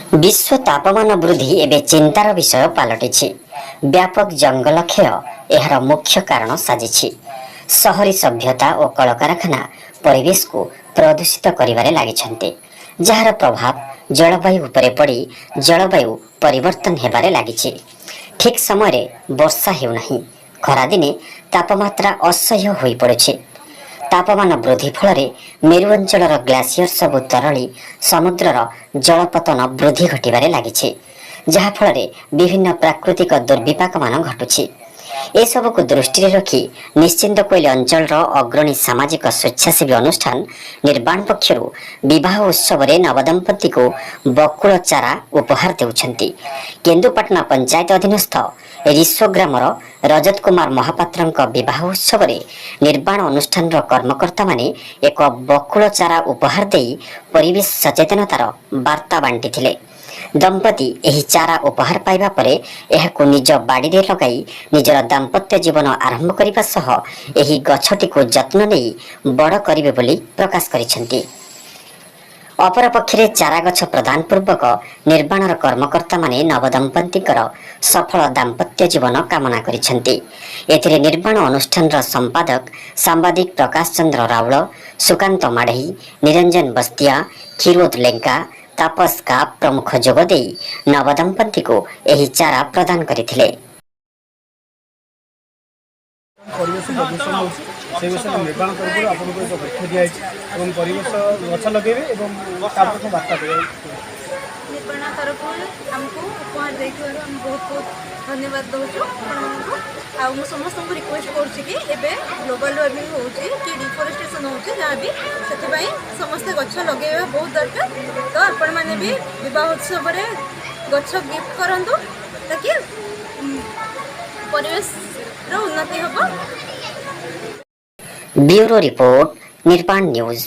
विश्व तापमान वृद्धि एवं चिंतार विषय पलटि व्यापक जंगल क्षय यार मुख्य कारण साजिछि। शहरी सभ्यता और कलकारखाना परिवेश को प्रदूषित करिवारे लागिछन्ते, जार प्रभाव जलवायु उपरे पड़ी जलवायु परिवर्तन हेबारे लागिछि। ठीक समय वर्षा हेउनाही, खरा दिने तापमात्रा असह्य होई पड़ुछि। तापमान वृद्धि फल मेरु अंचल ग्लासियर सबु तरली समुद्रर जलपतन वृद्धि घटवे लगी, जहाँफल विभिन्न प्राकृतिक दुर्विपाक मान घटुछि। एसबू को दृष्टि रखी निश्चिंत कोइल अंचल अग्रणी सामाजिक स्वेच्छासेवी अनुष्ठान निर्माण पक्षर विवाह उत्सव में नवदंपति को बकुल चारा उपहार देउछन्ति। केन्दुपाटना पंचायत अधीनस्थ ऋषग्रामर रजत कुमार महापात्र विवाह उत्सव में निर्माण अनुष्ठान कर्मकर्ता माने एक बकुल चारा उपहार दे परिवेश सचेतनतार वार्ता बांटी। दंपति एही चारा उपहार पाइबा परे एहाकु निज बाड़ी रे लगाई निजर दाम्पत्य जीवन आरंभ करिबा सह एही गछटी को जत्न नै बड़ करिवे बोली प्रकाश करिसेंती। अपर पक्षरे चारा गछ प्रदान पूर्वक निर्माणर कर्मकर्ता माने नवदंपतिकर सफल दाम्पत्य जीवन कामना करिसेंती। एथिरे निर्माण अनुष्ठान संपादक सांबादिक प्रकाश चंद्र राउल, सुकांत माढ़ी, निरंजन बस्तिया, क्षीरोद लेंका, तापस का प्रमुख जोगदे नवदंपति को यही चारा प्रदान करथिले। परिवेश प्रदूषण होती विषय निर्माण कर आपको एक वृक्ष दिखाई और परिवेश गछ लगे वार्ता निर्माण तरफ आमको उपहार देखिए बहुत बहुत धन्यवाद दूँ आपको। समस्त को रिक्वेस्ट करुँचे ग्लोबल वार्मिंग हो डिफोरेस्टेशन हो जहाँ भी से समस्त गछ लगे बहुत दरकार। तो आपण मैंने भी विवाह उत्सव गछ गिफ्ट करूँ ताकि परिवेश उन्नति हम। ब्यूरो रिपोर्ट, निर्माण न्यूज।